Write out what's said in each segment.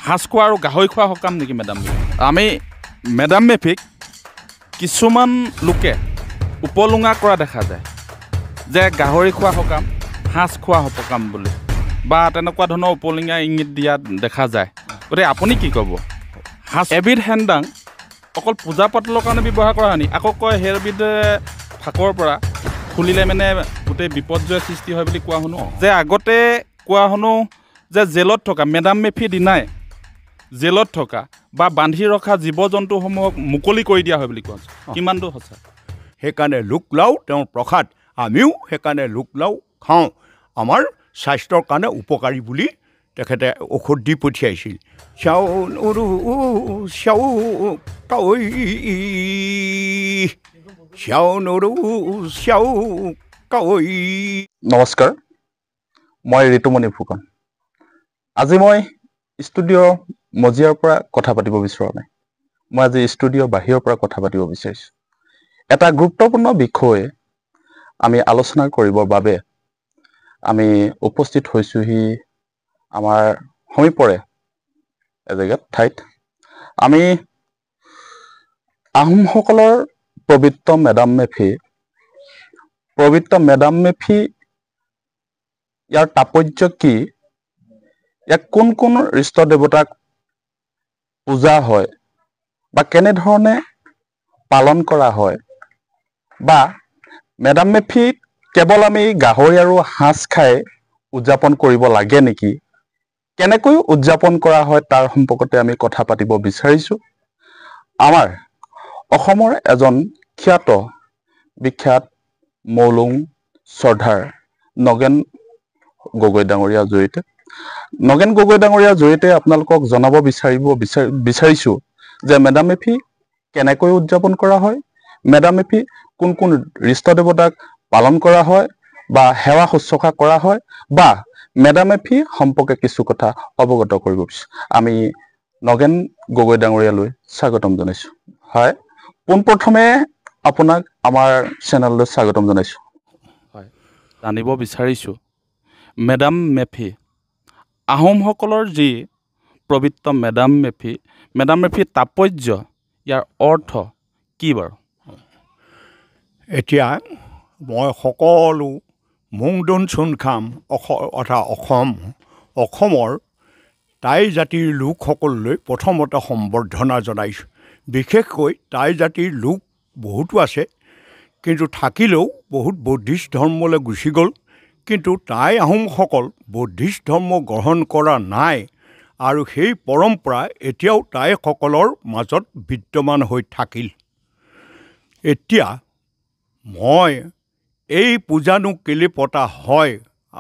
সাজ খোৱা আৰু গাহৰি খোৱা সকাম নেকি মেডাম মেফি? আমি মেডাম মেফিক কিছুমান লোকে উপলুঙা কৰা দেখা যায় যে গাহৰি খোৱা সকাম, সাজ খোৱা সকাম বুলি বা তেনেকুৱা ধৰণৰ উপলুঙা ইংগিত দিয়া দেখা যায়। গতিকে আপুনি কি ক'ব? সাজ এবিধ হেন্দাং অকল পূজা পাতলৰ কাৰণে ব্যৱহাৰ কৰা হয় নি? আকৌ কয় সেইবিধ ফাকৰ পৰা খুলিলে মানে গোটেই বিপৰ্যয়ৰ সৃষ্টি হয় বুলি কোৱা শুনো। যে আগতে কোৱা শুনো যে জেলত থকা মেডাম মেফি দিনাই জেলত থকা বা বান্ধি ৰখা জীৱ জন্তুসমূহক মুকলি কৰি দিয়া হয় বুলি কোৱা কিমান দূৰ সঁচা? সেইকাৰণে লোক লাও তেওঁৰ প্ৰসাদ, আমিও সেইকাৰণে লোক লাও খাওঁ। আমাৰ স্বাস্থ্যৰ কাৰণে উপকাৰী বুলি তেখেতে ঔষধ দি পঠিয়াইছিল। নমস্কাৰ, মই ঋতুমণি ফুকন। আজি মই ষ্টুডিঅ' মজিয়াৰ পৰা কথা পাতিব বিচৰা নাই। মই আজি ষ্টুডিঅ' বাহিৰৰ পৰা কথা পাতিব বিচাৰিছোঁ। এটা গুৰুত্বপূৰ্ণ বিষয় আমি আলোচনা কৰিবৰ বাবে আমি উপস্থিত হৈছোহি আমাৰ সমীপৰে এজেগাত ঠাইত। আমি আহোমসকলৰ পবিত্ৰ মেডাম মেফি ইয়াৰ তাৎপৰ্য কি, ইয়াক কোন কোন ইষ্ট দেৱতাক পূজা হয় বা কেনেধৰণে পালন কৰা হয়, বা মেডাম মেফিক কেৱল আমি গাহৰি আৰু সাজ খাই উদযাপন কৰিব লাগে নেকি, কেনেকৈ উদযাপন কৰা হয় তাৰ সম্পৰ্কতে আমি কথা পাতিব বিচাৰিছোঁ। আমাৰ অসমৰ এজন বিখ্যাত মৌলুং শ্ৰদ্ধাৰ নগেন গগৈ ডাঙৰীয়াৰ জৰিয়তে আপোনালোকক জনাব বিচাৰিছোঁ যে মেডাম মেফি কেনেকৈ উদযাপন কৰা হয়, মেডাম মেফি কোন কোন ইষ্ট দেৱতাক পালন কৰা হয় বা সেৱা শুশ্ৰূষা কৰা হয়, বা মেডাম মেফি সম্পৰ্কে কিছু কথা অৱগত কৰিব বিচাৰিছোঁ। আমি নগেন গগৈ ডাঙৰীয়ালৈ স্বাগতম জনাইছোঁ। হয়, পোনপ্ৰথমে আপোনাক আমাৰ চেনেললৈ স্বাগতম জনাইছোঁ। হয়, জানিব বিচাৰিছোঁ মেডাম মেফি, আহোমসকলৰ যি পবিত্ৰ মেডাম মেফিৰ তাৎপৰ্য, ইয়াৰ অৰ্থ কি বাৰু? এতিয়া মই সকলো মুংডুন চুনখাম অৰ্থাৎ অসমৰ টাই জাতিৰ লোকসকললৈ প্ৰথমতে সম্বৰ্ধনা জনাইছোঁ। বিশেষকৈ টাই জাতিৰ লোক বহুতো আছে, কিন্তু থাকিলেও বহুত বৌদ্ধিষ্ট ধৰ্মলৈ গুচি গ'ল। কিন্তু টাই আহোমসকল বৌদ্ধিষ্ট ধৰ্ম গ্ৰহণ কৰা নাই, আৰু সেই পৰম্পৰা এতিয়াও টাইসকলৰ মাজত বিদ্যমান হৈ থাকিল। এতিয়া মই এই পূজানো কেলে পতা হয়,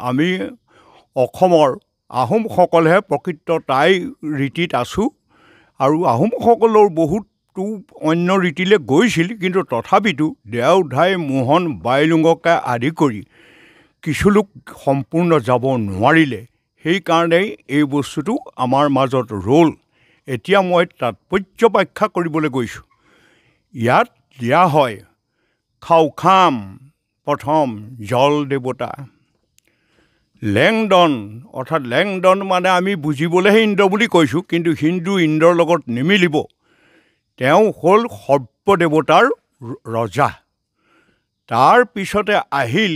আমি অসমৰ আহোমসকলেহে প্ৰকৃত টাই ৰীতিত আছোঁ, আৰু আহোমসকলৰ বহুতো অন্য ৰীতিলৈ গৈছিল, কিন্তু তথাপিতো দেওধাই মোহন বাইলুঙকে আদি কৰি কিছু লোক সম্পূৰ্ণ যাব নোৱাৰিলে। সেইকাৰণেই এই বস্তুটো আমাৰ মাজত ৰ'ল। এতিয়া মই তাৎপৰ্য ব্যাখ্যা কৰিবলৈ গৈছোঁ। ইয়াত দিয়া হয় খাওখাম, প্ৰথম জল দেৱতা, লেংডন অৰ্থাৎ লেংডন মানে আমি বুজিবলৈহে ইন্দ্ৰ বুলি কৈছোঁ, কিন্তু হিন্দু ইন্দ্ৰৰ লগত নিমিলিব। তেওঁ হ'ল সৰ্প দেৱতাৰ ৰজা। তাৰ পিছতে আহিল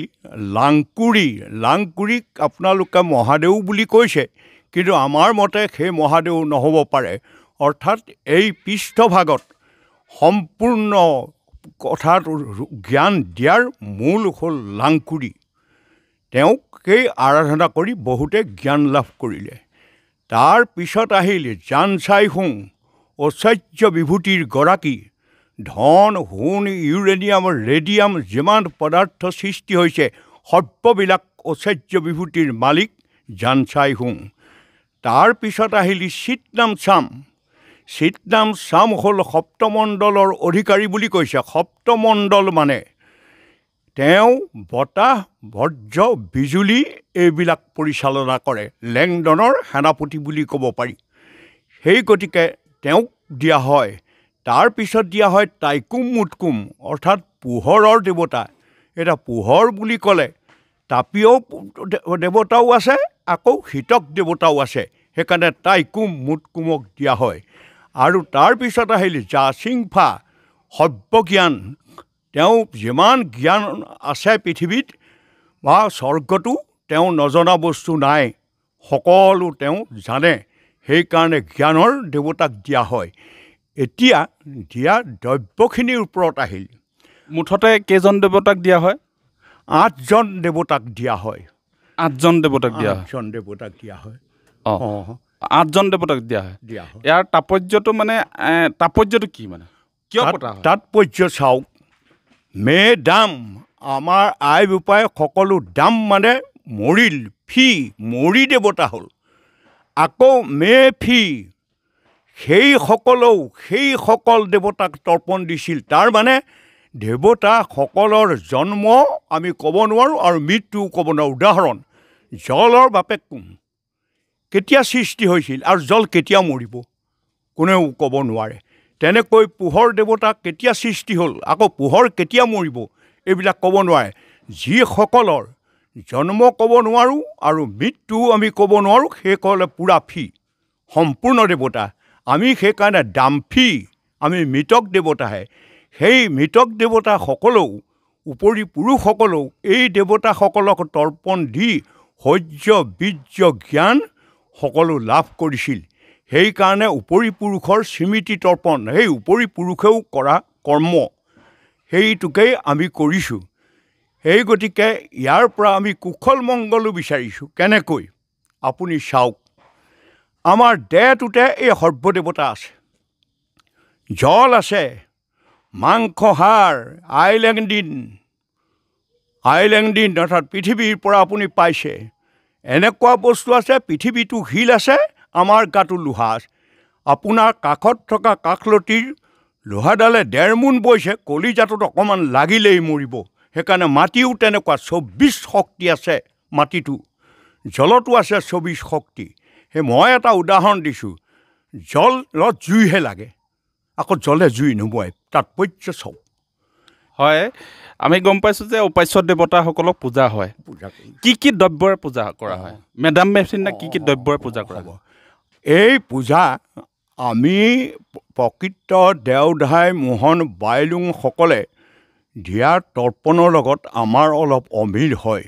লাংকুৰিক আপোনালোকে মহাদেউ বুলি কৈছে, কিন্তু আমাৰ মতে সেই মহাদেউ নহ'ব পাৰে। অৰ্থাৎ এই পৃষ্ঠভাগত সম্পূৰ্ণ কথাত জ্ঞান দিয়াৰ মূল হ'ল লাংকুৰি। তেওঁকেই আৰাধনা কৰি বহুতে জ্ঞান লাভ কৰিলে। তাৰ পিছত আহিল জানচাইহুং, ঐশ্বৰ্য বিভূতিৰ গৰাকী। ধন, সোণ, ইউৰেনিয়াম, ৰেডিয়াম যিমান পদাৰ্থ সৃষ্টি হৈছে, সৰ্ববিলাক ঐশ্বৰ্য বিভূতিৰ মালিক জানচাইহুং। তাৰ পিছত আহিল চিতনাম চাম হ'ল সপ্তমণ্ডলৰ অধিকাৰী বুলি কৈছে। সপ্তমণ্ডল মানে তেওঁ বতাহ, বজ্ৰ, বিজুলী এইবিলাক পৰিচালনা কৰে। লেংডনৰ সেনাপতি বুলি ক'ব পাৰি। সেই গতিকে তেওঁক দিয়া হয়। তাৰ পিছত দিয়া হয় টাইকুম মুটকুম, অৰ্থাৎ পোহৰৰ দেৱতা। এতিয়া পোহৰ বুলি ক'লে তাপীয় দেৱতাও আছে, আকৌ শীতক দেৱতাও আছে। সেইকাৰণে টাইকুম মুটকুমক দিয়া হয়। আৰু তাৰপিছত আহিল জাচিংফা সৰ্বজ্ঞান। তেওঁ যিমান জ্ঞান আছে পৃথিৱীত বা স্বৰ্গতো তেওঁ নজনা বস্তু নাই, সকলো তেওঁ জানে। সেইকাৰণে জ্ঞানৰ দেৱতাক দিয়া হয়। এতিয়া দিয়া দ্ৰব্যখিনিৰ ওপৰত আহিল। মুঠতে কেইজন দেৱতাক দিয়া হয়? 8জন দেৱতাক দিয়া হয়। 8জন দেৱতাক দিয়া হয়। 8জন দেৱতাক দিয়া হয়। 8জন দেৱতাক দিয়া হয়। ইয়াৰ তাৎপৰ্যটো মানে তাৎপৰ্যটো কি মানে? কিয় পতা হয়? তাৎপৰ্য চাওক, মে দাম আমাৰ আই বোপাই সকলো দাম মানে মৰিল, ফি মৰি দেৱতা হ'ল। আকৌ মে ফি সেই সকল দেৱতাক তৰ্পণ দিছিল। তাৰ মানে দেৱতাসকলৰ জন্ম আমি ক'ব নোৱাৰোঁ আৰু মৃত্যুও ক'ব নোৱাৰোঁ। উদাহৰণ, জলৰ বাপেক কোন, কেতিয়া সৃষ্টি হৈছিল আৰু জল কেতিয়া মৰিব, কোনেও ক'ব নোৱাৰে। তেনেকৈ পোহৰ দেৱতা কেতিয়া সৃষ্টি হ'ল, আকৌ পোহৰ কেতিয়া মৰিব, এইবিলাক ক'ব নোৱাৰে। যিসকলৰ জন্ম ক'ব নোৱাৰোঁ আৰু মৃত্যুও আমি ক'ব নোৱাৰোঁ, সেইসকলে পূৰা ফি সম্পূৰ্ণ দেৱতা। আমি সেইকাৰণে দামফি, আমি মৃতক দেৱতাহে। সেই মৃতক দেৱতাসকলেও উপৰি পুৰুষসকলেও এই দেৱতাসকলক তৰ্পণ দি শৌৰ্য বীৰ্য জ্ঞান সকলো লাভ কৰিছিল। সেইকাৰণে উপৰি পুৰুষৰ স্মৃতি তৰ্পণ, সেই উপৰি পুৰুষেও কৰা কৰ্ম সেইটোকেই আমি কৰিছোঁ। সেই গতিকে ইয়াৰ পৰা আমি কুশল মংগলো বিচাৰিছোঁ। কেনেকৈ আপুনি চাওক, আমাৰ দেহটোতে এই সৰ্বদেৱতা আছে, জল আছে, মাংসহাৰ, আইলেংডিন অৰ্থাৎ পৃথিৱীৰ পৰা আপুনি পাইছে। এনেকুৱা বস্তু আছে, পৃথিৱীটো শিল আছে, আমাৰ গাটো লোহা আছে। আপোনাৰ কাষত থকা কাষলতিৰ লোহাডালে 1.5 মোন বৈছে, কলিজাটোত অকণমান লাগিলেই মৰিব। সেইকাৰণে মাটিও তেনেকুৱা 24 শক্তি আছে। মাটিটো জলতো আছে 24 শক্তি। সেই মই এটা উদাহৰণ দিছোঁ, জলত জুইহে লাগে, আকৌ জলে জুই নুমুৱাই। তাৎপৰ্য চাওক। হয়, আমি গম পাইছোঁ যে উপাস্য দেৱতাসকলক পূজা হয়। কি দ্ৰব্যৰে পূজা কৰা হয়? মেডাম মেফিনা কি দ্ৰব্যৰে পূজা কৰা হয়? এই পূজা আমি প্ৰকৃত দেওধাই মোহন বাইলুংসকলে দিয়া তৰ্পণৰ লগত আমাৰ অলপ অমিল হয়।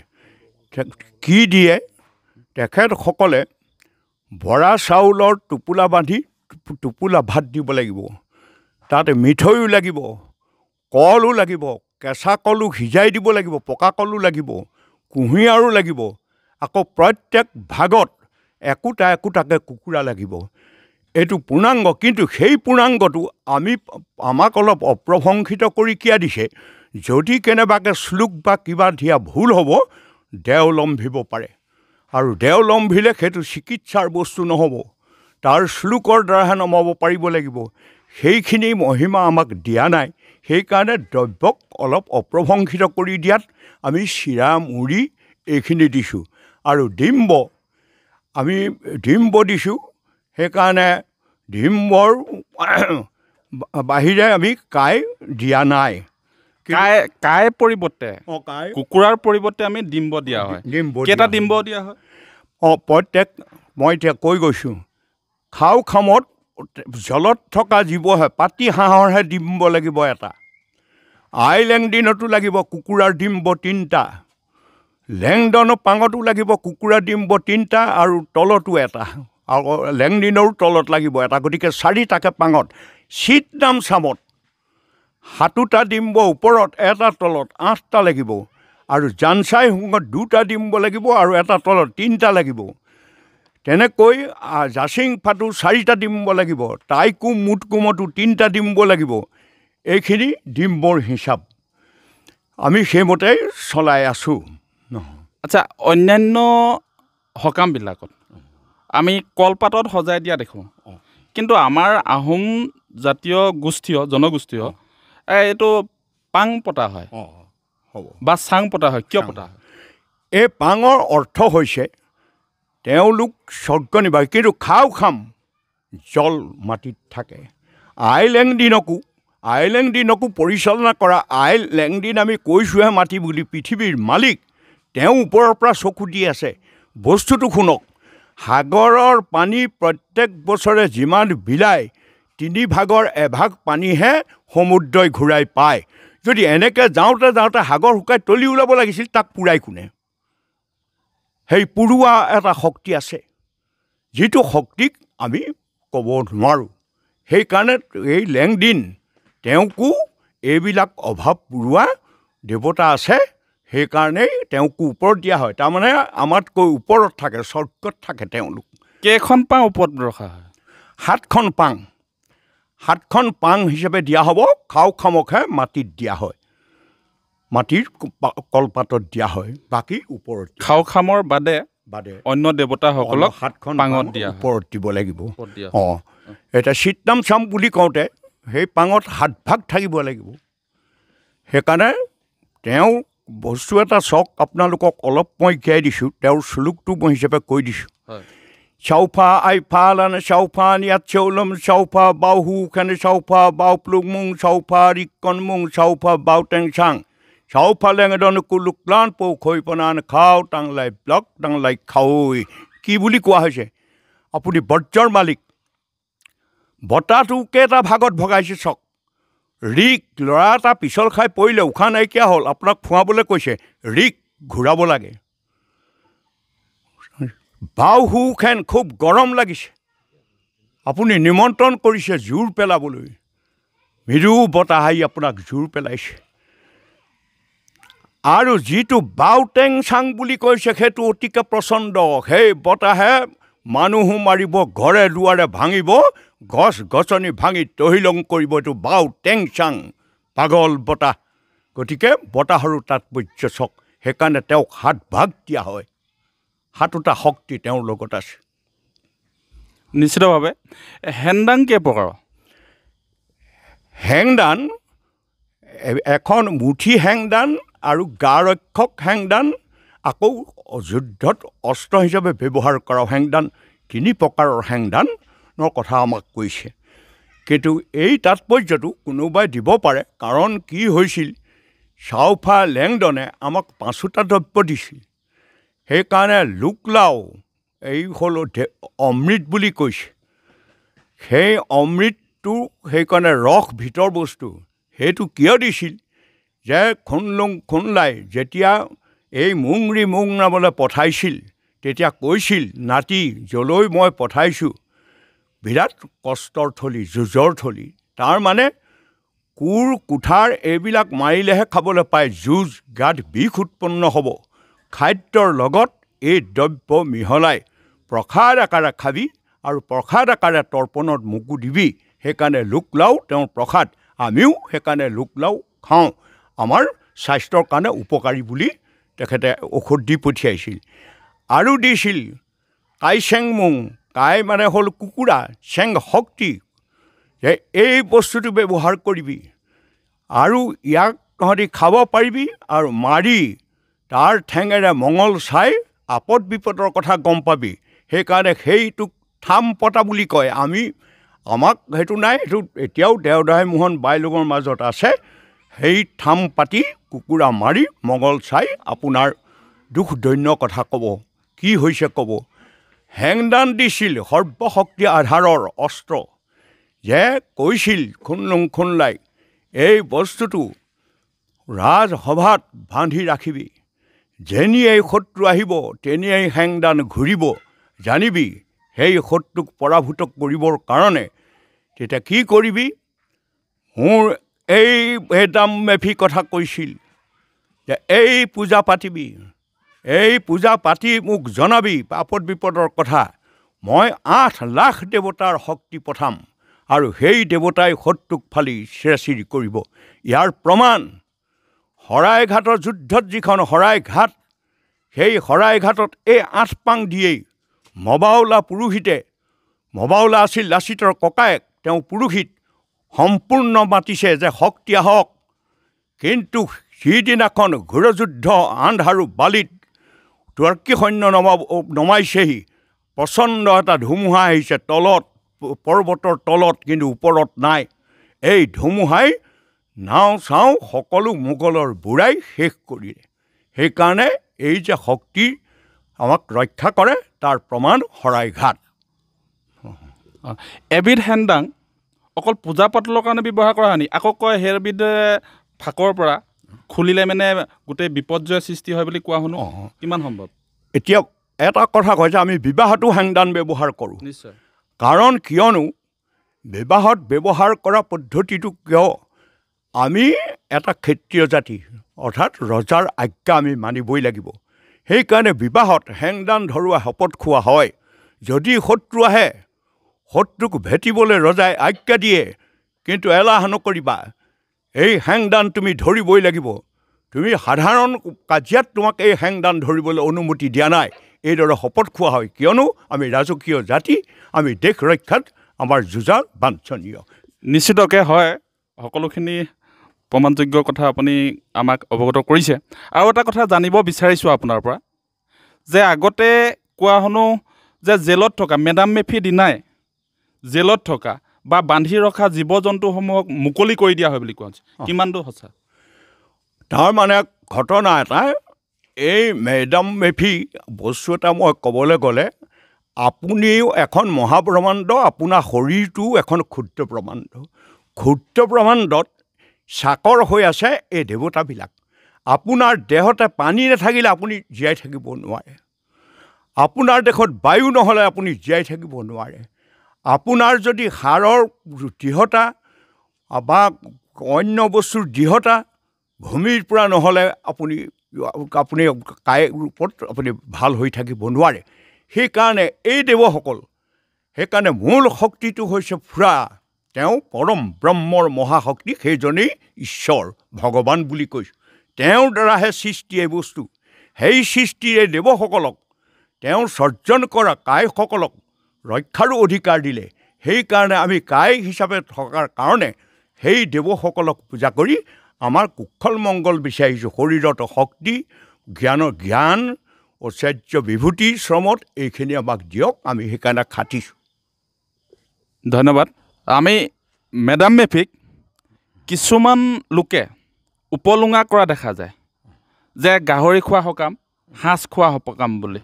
কি দিয়ে? তেখেতসকলে বৰা চাউলৰ টোপোলা ভাত দিব লাগিব, তাত মিঠৈও লাগিব, কলো লাগিব, কেঁচা কলো সিজাই দিব লাগিব, পকা কলো লাগিব, কুঁহিয়াৰো লাগিব। আকৌ প্ৰত্যেক ভাগত একোটাকৈ কুকুৰা লাগিব। এইটো পূৰ্ণাংগ। কিন্তু সেই পূৰ্ণাংগটো আমাক অলপ অপ্ৰশংসিত কৰি কিয় দিছে? যদি কেনেবাকৈ শ্লোক বা কিবা দিয়া ভুল হ'ব, দেও লম্ভিব পাৰে। আৰু দেও লম্ভিলে সেইটো চিকিৎসাৰ বস্তু নহ'ব, তাৰ শ্লোকৰ দ্বাৰাহে নমাব পাৰিব লাগিব। সেইখিনি মহিমা আমাক দিয়া নাই। সেইকাৰণে দ্ৰব্যক অলপ অপ্ৰশংসিত কৰি দিয়াত আমি চিৰা মুড়ি এইখিনি দিছোঁ। আৰু আমি ডিম্ব দিছোঁ। সেইকাৰণে ডিম্বৰ বাহিৰে আমি কাই দিয়া নাই। কাই পৰিৱৰ্তে কুকুৰাৰ পৰিৱৰ্তে আমি ডিম্ব দিয়া হয়। কেইটা ডিম্ব দিয়া হয়? প্ৰত্যেক মই এতিয়া কৈ গৈছোঁ, খামত জলত থকা জীৱহে পাতি হাঁহৰহে ডিম্ব লাগিব এটা। আইলেংডিনতো লাগিব কুকুৰাৰ ডিম্ব 3টা, লেংডন পাঙতো লাগিব কুকুৰাৰ ডিম্ব 3টা আৰু তলতো এটা, আৰু লেংডিনৰো তলত লাগিব এটা। গতিকে 4টাকৈ পাঙত, চিট নাম চামত 7টা ডিম্ব ওপৰত, এটা তলত 8টা লাগিব। আৰু জানচাই সুঙত 2টা ডিম্ব লাগিব আৰু এটা তলত 3টা লাগিব। তেনেকৈ জাচিংফাটো 4টা ডিম্ব লাগিব, টাইকুম মুটকুমতো 3টা ডিম্ব লাগিব। এইখিনি ডিম্বৰ হিচাপ আমি সেইমতে চলাই আছোঁ। আচ্ছা, অন্যান্য সকামবিলাকত আমি কলপাতত সজাই দিয়া দেখোঁ, কিন্তু আমাৰ আহোম জাতীয় জনগোষ্ঠীয় এইটো পাং পতা হয় বা চাং পতা হয়। কিয় পতা হয়? এই পাঙৰ অৰ্থ হৈছে তেওঁলোক স্বৰ্গনিবাসী, কিন্তু খাম জল মাটিত থাকে। আইলেংডিনকো পৰিচালনা কৰা। আইলেংডিন আমি কৈছোঁহে মাটি বুলি, পৃথিৱীৰ মালিক তেওঁ ওপৰৰ পৰা চকু দি আছে। বস্তুটো শুনক, সাগৰৰ পানী প্ৰত্যেক বছৰে যিমান বিলায় 3 ভাগৰ 1 ভাগ পানীহে সমুদ্ৰই ঘূৰাই পায়। যদি এনেকৈ যাওঁতে যাওঁতে সাগৰ শুকাই তলি ওলাব লাগিছিল, তাক পুৰাই কোনে? সেই পুৰুৱা এটা শক্তি আছে, যিটো শক্তিক আমি ক'ব নোৱাৰোঁ। সেইকাৰণে এই লেংডিন তেওঁকো এইবিলাক অভাৱ পুৰুৱা দেৱতা আছে, সেইকাৰণেই তেওঁকো ওপৰত দিয়া হয়। তাৰমানে আমাতকৈ ওপৰত থাকে, স্বৰ্গত থাকে তেওঁলোক। কেইখন পাং ওপৰত ৰখা হয়? 7খন পাং। 7খন পাং হিচাপে দিয়া হ'ব। খাও খামকহে মাটিত দিয়া হয়, মাটিৰ কলপাতত দিয়া হয়, বাকী ওপৰত। খাও খামৰ বাদে অন্য দেৱতাসকলক 7খন পাঙত দিয়া ওপৰত দিব লাগিব। এতিয়া চিতনাম চাম বুলি কওঁতে সেই পাঙত 7 ভাগ থাকিব লাগিব। সেইকাৰণে তেওঁ বস্তু এটা চাওক, আপোনালোকক অলপ মই শিকাই দিছোঁ, তেওঁৰ শ্লোকটো মই হিচাপে কৈ দিছোঁ। চাউফা আইফালান চাউফা নিয়াত চৌলম চাউফা বাহু খানে চাউফা বাউ প্লুক মুং চাউফা ৰিকন মুং চাউফা বাউ টেং চাং চাউফা লেঙেদন কুলুকলান পৌ খৈ পনান খাও টাংলাই ব্লক টাংলাই খাৱৈ। কি বুলি কোৱা হৈছে? আপুনি বজ্ৰৰ মালিক, বতাহটো কেইটা ভাগত ভগাইছে চাওক। ৰিক ল'ৰা এটা পিছল খাই পৰিলে, উশাহ নাইকিয়া হ'ল, আপোনাক ফুৱাবলৈ কৈছে, ৰিক ঘূৰাব লাগে। বাহু খেন খুব গৰম লাগিছে, আপুনি নিমন্ত্ৰণ কৰিছে জোৰ পেলাবলৈ, মৃদু বতাহ আহি আপোনাক জোৰ পেলাইছে। আৰু যিটো বাউ টেং চাং বুলি কৈছে সেইটো অতিকে প্ৰচণ্ড। সেই বতাহে মানুহো মাৰিব, ঘৰে দুৱাৰে ভাঙিব, গছ গছনি ভাঙি তহিলং কৰিব। এইটো বাউ টেং চাং, পাগল বতাহ। গতিকে বতাহৰো তাৎপৰ্য চাওক। সেইকাৰণে তেওঁক 7 ভাগ দিয়া হয়। 7টা শক্তি তেওঁৰ লগত আছে। নিশ্চিতভাৱে হেংদাং কেই প্ৰকাৰৰ? হেংদান এখন মুঠি হেংদান আৰু গাৰক্ষক হেংদান, আকৌ যুদ্ধত অস্ত্ৰ হিচাপে ব্যৱহাৰ কৰা হেংদান, 3 প্ৰকাৰৰ হেংদানৰ কথা আমাক কৈছে। কিন্তু এই তাৎপৰ্যটো কোনোবাই দিব পাৰে, কাৰণ কি হৈছিল, চাউফা লেংডনে আমাক 5টা দ্ৰব্য দিছিল। সেইকাৰণে লুকলাও এই হ'ল অমৃত বুলি কৈছে। সেই অমৃতটো সেইকাৰণে ৰস ভিতৰ বস্তু। সেইটো কিয় দিছিল? যে খুনলুং খুনলাই যেতিয়া এই মুংৰি মুং নামলৈ পঠাইছিল, তেতিয়া কৈছিল, নাতি যলৈ মই পঠাইছোঁ বিৰাট কষ্টৰ থলী, যুঁজৰ থলী। তাৰমানে কোৰ কুঠাৰ এইবিলাক মাৰিলেহে খাবলৈ পায়, যুঁজ গাত বিষ উৎপন্ন হ'ব। খাদ্যৰ লগত এই দ্ৰব্য মিহলাই প্ৰসাদ আকাৰে খাবি আৰু প্ৰসাদ আকাৰে তৰ্পণত মোকো দিবি। সেইকাৰণে লুকলাও তেওঁৰ প্ৰসাদ, আমিও সেইকাৰণে লুকলাও খাওঁ, আমাৰ স্বাস্থ্যৰ কাৰণে উপকাৰী বুলি তেখেতে ঔষধ দি পঠিয়াইছিল। আৰু দিছিল কাই চেং মুং, কাই মানে হ'ল কুকুৰা, চেং শক্তি, যে এই বস্তুটো ব্যৱহাৰ কৰিবি আৰু ইয়াক তহঁতি খাব পাৰিবি, আৰু মাৰি তাৰ ঠেঙেৰে মঙল চাই আপদ বিপদৰ কথা গম পাবি। সেইকাৰণে সেইটোক থাম পতা বুলি কয়। আমাক সেইটো নাই, সেইটো এতিয়াও দেওদাই মোহন বাইলোগৰ মাজত আছে। সেই থাম পাতি কুকুৰা মাৰি মঙল চাই আপোনাৰ দুখ দৈন্য কথা ক'ব, কি হৈছে ক'ব। হেংদান দিছিল সৰ্বশক্তি আধাৰৰ অস্ত্ৰ, যে কৈছিল খুনলুং খুনলাই, এই বস্তুটো ৰাজসভাত বান্ধি ৰাখিবি, যেনিয়েই শত্ৰু আহিব তেনিয়েই হেংদান ঘূৰিব, জানিবি। সেই শত্ৰুক পৰাভূত কৰিবৰ কাৰণে তেতিয়া কি কৰিবি? মোৰ এই ভেদাম মেফি কথা কৈছিল, যে এই পূজা পাতিবি, এই পূজা পাতি মোক জনাবি আপদ বিপদৰ কথা। মই 8 লাখ দেৱতাৰ শক্তি পঠাম, আৰু সেই দেৱতাই শত্ৰুক ফালি চিৰাচিৰি কৰিব। ইয়াৰ প্ৰমাণ শৰাইঘাটৰ যুদ্ধত, যিখন শৰাইঘাট, সেই শৰাইঘাটত এই 8 পাং দিয়েই মবাউলা পুৰোহিতে, মবাউলা আছিল লাচিতৰ ককায়েক, তেওঁ পুৰোহিত সম্পূৰ্ণ মাতিছে যে শক্তি আহক। কিন্তু সিদিনাখন ঘোৰযুদ্ধ আন্ধাৰু বালিত তুৰ্কী সৈন্য নমাইছেহি, প্ৰচণ্ড এটা ধুমুহা আহিছে, তলত পৰ্বতৰ তলত, কিন্তু ওপৰত নাই। এই ধুমুহাই নাও চাও সকলো মোগলৰ বুঢ়াই শেষ কৰিলে। সেইকাৰণে এই যে শক্তি আমাক ৰক্ষা কৰে তাৰ প্ৰমাণ শৰাইঘাট। এবিধ হেংদাং অকল পূজা পাতলৰ কাৰণে ব্যৱহাৰ কৰা হয় নি? আকৌ কয় সেইবিধে ফাকৰ পৰা খুলিলে মানে গোটেই বিপৰ্যয়ৰ সৃষ্টি হয় বুলি কোৱা শুনো, কিমান সম্ভৱ? এতিয়া এটা কথা কয় যে আমি বিবাহতো হেংদান ব্যৱহাৰ কৰোঁ। নিশ্চয়। কাৰণ কিয়নো বিবাহত ব্যৱহাৰ কৰা পদ্ধতিটো কিয়, আমি এটা ক্ষত্ৰিয় জাতি অৰ্থাৎ ৰজাৰ আজ্ঞা আমি মানিবই লাগিব। সেইকাৰণে বিবাহত হেংদান ধৰোৱা শপত খোৱা হয়। যদি শত্ৰু আহে, শত্ৰুক ভেটিবলৈ ৰজাই আজ্ঞা দিয়ে, কিন্তু এলাহ নকৰিবা, এই হেংদান তুমি ধৰিবই লাগিব। তুমি সাধাৰণ কাজিয়াত তোমাক এই হেংদান ধৰিবলৈ অনুমতি দিয়া নাই, এইদৰে শপত খোৱা হয়। কিয়নো আমি ৰাজকীয় জাতি, আমি দেশ ৰক্ষাত আমাৰ যুঁজা বাঞ্ছনীয়। নিশ্চিতকৈ হয়, সকলোখিনি প্ৰমাণযোগ্য কথা আপুনি আমাক অৱগত কৰিছে। আৰু এটা কথা জানিব বিচাৰিছোঁ আপোনাৰ পৰা, যে আগতে কোৱা শুনো যে জেলত থকা মেডাম মেফি দিনাই জেলত থকা বা বান্ধি ৰখা জীৱ জন্তুসমূহক মুকলি কৰি দিয়া হয় বুলি কোৱা হৈছে, কিমান দূৰ সঁচা? তাৰমানে ঘটনা এটা, এই মেডাম মেফি বস্তু এটা মই ক'বলৈ গ'লে, আপুনিও এখন মহাব্ৰহ্মাণ্ড, আপোনাৰ শৰীৰটোও এখন ক্ষুদ্ৰ ব্ৰহ্মাণ্ড। ক্ষুদ্ৰ ব্ৰহ্মাণ্ডত চাকৰ হৈ আছে এই দেৱতাবিলাক। আপোনাৰ দেহতে পানী নাথাকিলে আপুনি জীয়াই থাকিব নোৱাৰে। আপোনাৰ দেশত বায়ু নহ'লে আপুনি জীয়াই থাকিব নোৱাৰে। আপোনাৰ যদি সাৰৰ দৃঢ়তা বা অন্য বস্তুৰ দৃঢ়তা ভূমিৰ পৰা নহ'লে আপুনি কায় ৰূপত আপুনি ভাল হৈ থাকিব নোৱাৰে। সেইকাৰণে এই দেৱসকল, সেইকাৰণে মূল শক্তিটো হৈছে ফুৰা, তেওঁ পৰম ব্ৰহ্মৰ মহাশক্তি, সেইজনেই ঈশ্বৰ ভগৱান বুলি কৈছোঁ। তেওঁৰ দ্বাৰাহে সৃষ্টি এই বস্তু। সেই সৃষ্টিৰ এই দেৱসকলক, তেওঁ সৰ্জন কৰা কায়সকলক ৰক্ষাৰো অধিকাৰ দিলে। সেইকাৰণে আমি কায় হিচাপে থকাৰ কাৰণে সেই দেৱসকলক পূজা কৰি আমাৰ কুশল মংগল বিচাৰিছোঁ। শৰীৰত শক্তি, জ্ঞানৰ জ্ঞান, ঐশ্বৰ্য বিভূতি শ্ৰমত এইখিনি আমাক দিয়ক, আমি সেইকাৰণে খাটিছোঁ। ধন্যবাদ। আমি মেডাম মেফিক কিছুমান লোকে উপলুঙা কৰা দেখা যায়, যে গাহৰি খোৱা সকাম, সাঁজ খোৱা সকাম বুলি,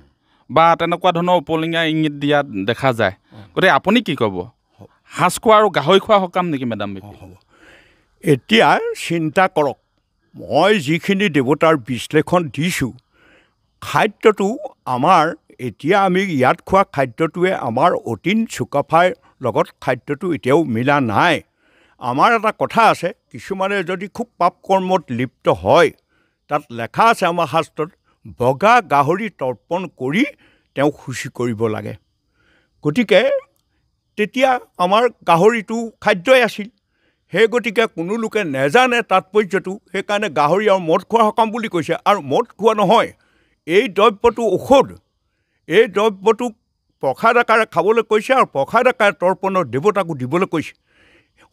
বা তেনেকুৱা ধৰণৰ উপলুঙা ইংগিত দিয়া দেখা যায়। গতিকে আপুনি কি ক'ব, সাঁজ খোৱা আৰু গাহৰি খোৱা সকাম নেকি মেডাম মেফি? এতিয়া চিন্তা কৰক, মই যিখিনি দেৱতাৰ বিশ্লেষণ দিছোঁ, খাদ্যটো আমাৰ, এতিয়া আমি ইয়াত খোৱা খাদ্যটোৱে আমাৰ অতীন চুকাফাৰ লগত খাদ্যটো এতিয়াও মিলা নাই। আমাৰ এটা কথা আছে, কিছুমানে যদি খুব পাপ কৰ্মত লিপ্ত হয়, তাত লেখা আছে আমাৰ শাস্ত্ৰত, বগা গাহৰি তৰ্পণ কৰি তেওঁক শুচি কৰিব লাগে। গতিকে তেতিয়া আমাৰ গাহৰিটো খাদ্যই আছিল। সেই গতিকে কোনো লোকে নেজানে তাৎপৰ্যটো, সেইকাৰণে গাহৰি আৰু মদ খোৱা সকাম বুলি কৈছে। আৰু মদ খোৱা নহয়, এই দ্ৰব্যটো ঔষধ, এই দ্ৰব্যটো প্ৰসাদ আকাৰে খাবলৈ কৈছে, আৰু প্ৰসাদ আকাৰে তৰ্পণৰ দেৱতাকো দিবলৈ কৈছে।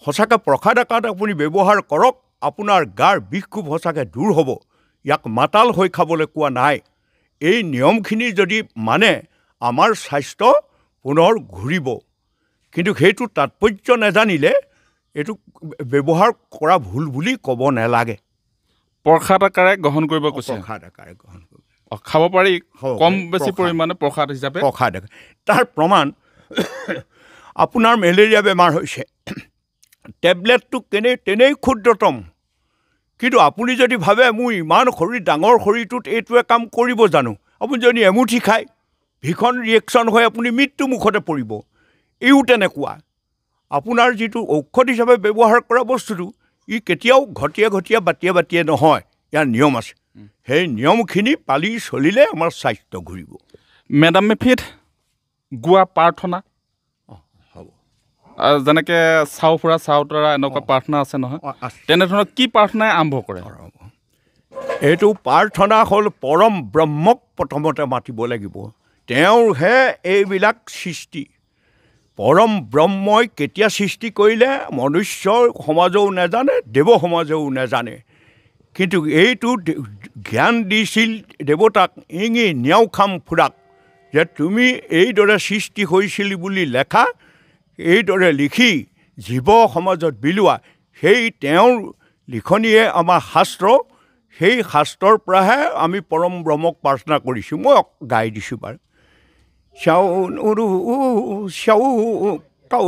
সঁচাকৈ প্ৰসাদ আকাৰত আপুনি ব্যৱহাৰ কৰক, আপোনাৰ গাৰ বিষ খুব সঁচাকৈ দূৰ হ'ব। ইয়াক মাতাল হৈ খাবলৈ কোৱা নাই। এই নিয়মখিনি যদি মানে আমাৰ স্বাস্থ্য পুনৰ ঘূৰিব, কিন্তু সেইটো তাৎপৰ্য নেজানিলে এইটো ব্যৱহাৰ কৰা ভুল বুলি ক'ব নালাগে। প্ৰসাদ আকাৰে গ্ৰহণ কৰিব কৈছে। প্ৰসাদ আকাৰে গ্ৰহণ কৰিব, খাব পাৰি কম বেছি পৰিমাণে প্ৰসাদ হিচাপে। প্ৰসাদ আকাৰে তাৰ প্ৰমাণ, আপোনাৰ মেলেৰিয়া বেমাৰ হৈছে, টেবলেটটো তেনেই ক্ষুদ্ৰতম, কিন্তু আপুনি যদি ভাবে মোৰ ইমান শৰীৰ, ডাঙৰ শৰীৰটোত এইটোৱে কাম কৰিব জানো, আপুনি যদি এমুঠি খায় ভীষণ ৰিয়েকশ্যন হৈ আপুনি মৃত্যু মুখতে পৰিব। এইও তেনেকুৱা, আপোনাৰ যিটো ঔষধ হিচাপে ব্যৱহাৰ কৰা বস্তুটো, ই কেতিয়াও ঘটিয়া বাতিয়ে নহয়, ইয়াৰ নিয়ম আছে। সেই নিয়মখিনি পালি চলিলে আমাৰ স্বাস্থ্য ঘূৰিব। মেডাম মেফিত গোৱা প্ৰাৰ্থনা, হ'ব, যেনেকৈ চাউ ফুৰা চাউ তৰা এনেকুৱা প্ৰাৰ্থনা আছে নহয়, তেনেধৰণৰ কি প্ৰাৰ্থনাই আৰম্ভ কৰে? এইটো প্ৰাৰ্থনা হ'ল পৰম ব্ৰহ্মক প্ৰথমতে মাতিব লাগিব। তেওঁৰহে এইবিলাক সৃষ্টি। পৰম ব্ৰহ্মই কেতিয়া সৃষ্টি কৰিলে মনুষ্য সমাজেও নাজানে, দেৱ সমাজেও নাজানে, কিন্তু এইটো জ্ঞান দিছিল দেৱতাক ইঙি নিয়াওখাম ফুৰাক, যে তুমি এইদৰে সৃষ্টি হৈছিল বুলি লেখা, এইদৰে লিখি জীৱ সমাজত বিলোৱা। সেই তেওঁৰ লিখনিয়ে আমাৰ শাস্ত্ৰ, সেই শাস্ত্ৰৰ পৰাহে আমি পৰম ব্ৰহ্মক প্ৰাৰ্থনা কৰিছোঁ মই গাই দিছোঁ বাৰু চাও নুৰু চাও কাঐ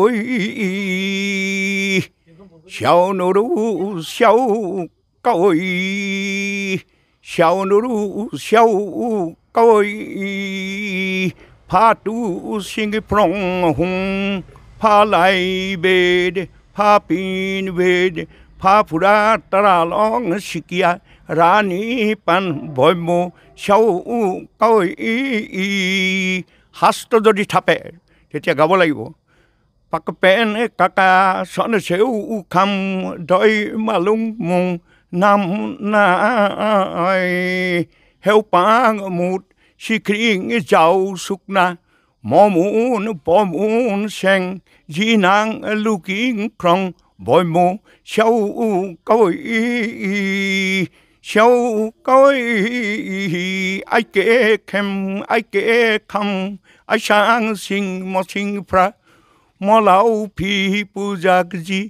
চাও নুৰু চাও কাঐ চাও নুৰু চাও কাঐ ফাটু সিং ফ্ৰং হুং ফালাই বেদ ফা পিন বেদ ফা ফুৰা তাৰালং চিকিয়া ৰাণী পান ভৈম চাও কাঐ শাস্ত্ৰ যদি থাপে তেতিয়া গাব লাগিব পাক পেন কাকা চন চেউ খাম দৈ মালুং মুং নাম নাই হেউ পাং মুঠ শিখৰিং যাও চুকনা মমুন পমুন চেং জিনাং লুকিং ক্ৰং বৈম চাও কাঐ চাও কাঐ আইকে খেম আইকে খাম আইচাং সিং মচিং ফ্ৰা মলাও ফি পূজাক যি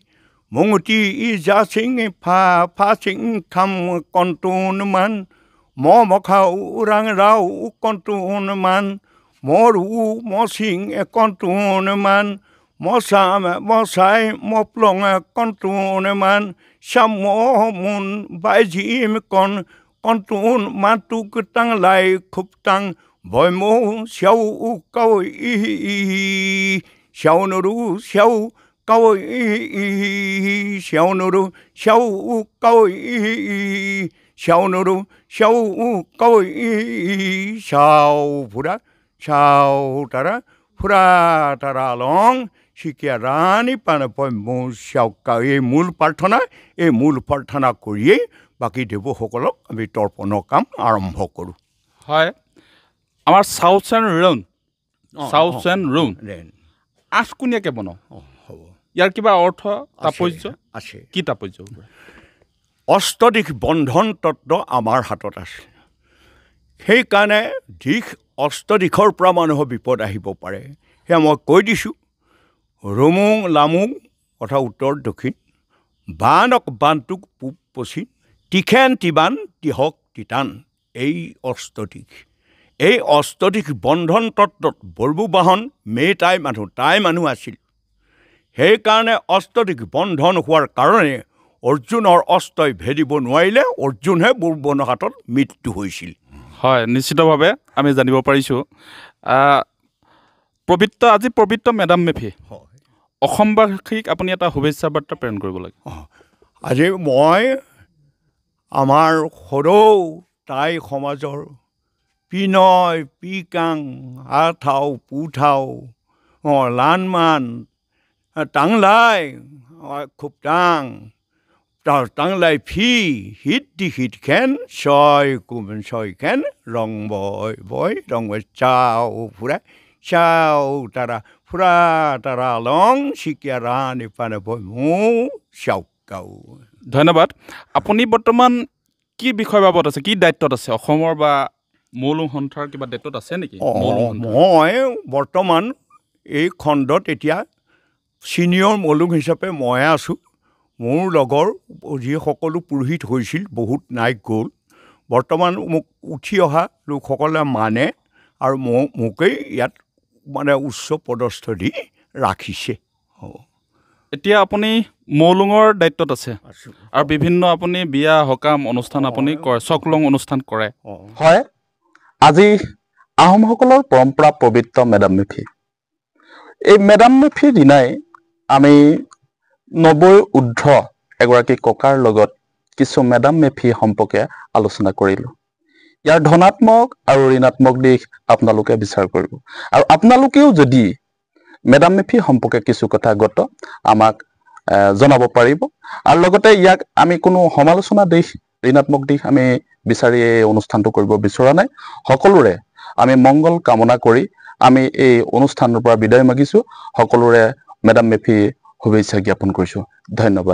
মঙতি যা সিং ফা ফা সিং খাম কণ্টোন মান মখাও ৰাং ৰাও কণ্টোন মান মৰু মচিং কণ্টোন মান মচাম মচাই মপ্লং কণ্টোন মান চাম মুন বাইজিম কণ্টোন মাতুক টাং লাই খুব টাং ভৈম চাও কাঐ চাও নুৰু চাও কাঐ চাও নুৰু চাও কাঐ চাও নুৰু চাও কাঐ চাও ফুৰা চাও তাৰা ফুৰা তাৰা লং শিকিয়া ৰাণী পান ভৈম চাও কাঐ এই মূল প্ৰাৰ্থনা কৰিয়েই বাকী দেৱসকলক আমি তৰ্পণৰ কাম আৰম্ভ কৰোঁ হয় আমাৰ চাউথ এণ্ড ৰুণ আঠকুণীয়াকৈ বনাওঁ হ'ব ইয়াৰ কিবা অৰ্থ তাৎপৰ্য আছে কি তাৎপৰ্য অষ্টদিশ বন্ধন তত্ত্ব আমাৰ হাতত আছে সেইকাৰণে অষ্টদিশৰ পৰা মানুহৰ বিপদ আহিব পাৰে সেয়া মই কৈ দিছোঁ ৰুমুং লামুং অৰ্থাৎ উত্তৰ দক্ষিণ বানক বানটোক পূব পশ্চিম তীখেন তিবান তিহক তিতান এই অষ্টদিশ বন্ধন তত্ত্বত বৰবুবাহন তাই মানুহ আছিল সেইকাৰণে অষ্টদিশ বন্ধন হোৱাৰ কাৰণে অৰ্জুনৰ অষ্টই ভেদিব নোৱাৰিলে অৰ্জুনহে বৰবুবাহনৰ হাতত মৃত্যু হৈছিল হয় নিশ্চিতভাৱে আমি জানিব পাৰিছোঁ আজি পবিত্ৰ মেডাম মেফি অসমবাসীক আপুনি এটা শুভেচ্ছা বাৰ্তা প্ৰেৰণ কৰিব লাগে আজি মই আমাৰ সৰু টাই সমাজৰ পিনয় পিকাং আথাও পুথাও লানমান টাংলাই খুব টাংলাই ফি হিট খেন ছয় খেন ৰং বয় চাও ফুৰা চাও তাৰা ফুৰা তাৰা লং চিকিয়া ৰাণী পানে বৈ চাও কাও ধন্যবাদ আপুনি বৰ্তমান কি বিষয় বাবদ আছে কি দায়িত্বত আছে অসমৰ বা মৌলুং সন্থাৰ কিবা দায়িত্বত আছে নেকি মই বৰ্তমান এই খণ্ডত এতিয়া ছিনিয়ৰ মৌলুং হিচাপে মই আছোঁ মোৰ লগৰ যিসকলো পুৰোহিত হৈছিল বহুত নাই গ'ল বৰ্তমান মোক উঠি অহা লোকসকলে মানে আৰু মোকেই ইয়াত মানে উচ্চ পদস্থ দি ৰাখিছে এতিয়া আপুনি মৌলুঙৰ দায়িত্বত আছে আৰু বিভিন্ন আপুনি বিয়া সকাম অনুষ্ঠান আপুনি কৰে চকলং অনুষ্ঠান কৰে হয় আজি আহোমসকলৰ পৰম্পৰা পবিত্ৰ মেডাম মেফি এই মেডাম মেফিৰ দিনাই আমি 90 ঊৰ্ধ্ব এগৰাকী ককাৰ লগত কিছু মেডাম মেফি সম্পৰ্কে আলোচনা কৰিলোঁ ইয়াৰ ধনাত্মক আৰু ঋণাত্মক দিশ আপোনালোকে বিচাৰ কৰিব আৰু আপোনালোকেও যদি মেডাম মেফি সম্পৰ্কে কিছু কথা আমাক জনাব পাৰিব আৰু লগতে ইয়াক আমি কোনো সমালোচনা দিশ ঋণাত্মক দিশ আমি বিচাৰি এই অনুষ্ঠানটো কৰিব বিচৰা নাই সকলোৰে আমি মংগল কামনা কৰি আমি এই অনুষ্ঠানৰ পৰা বিদায় মাগিছোঁ সকলোৰে মেডাম মেফি শুভেচ্ছা জ্ঞাপন কৰিছোঁ ধন্যবাদ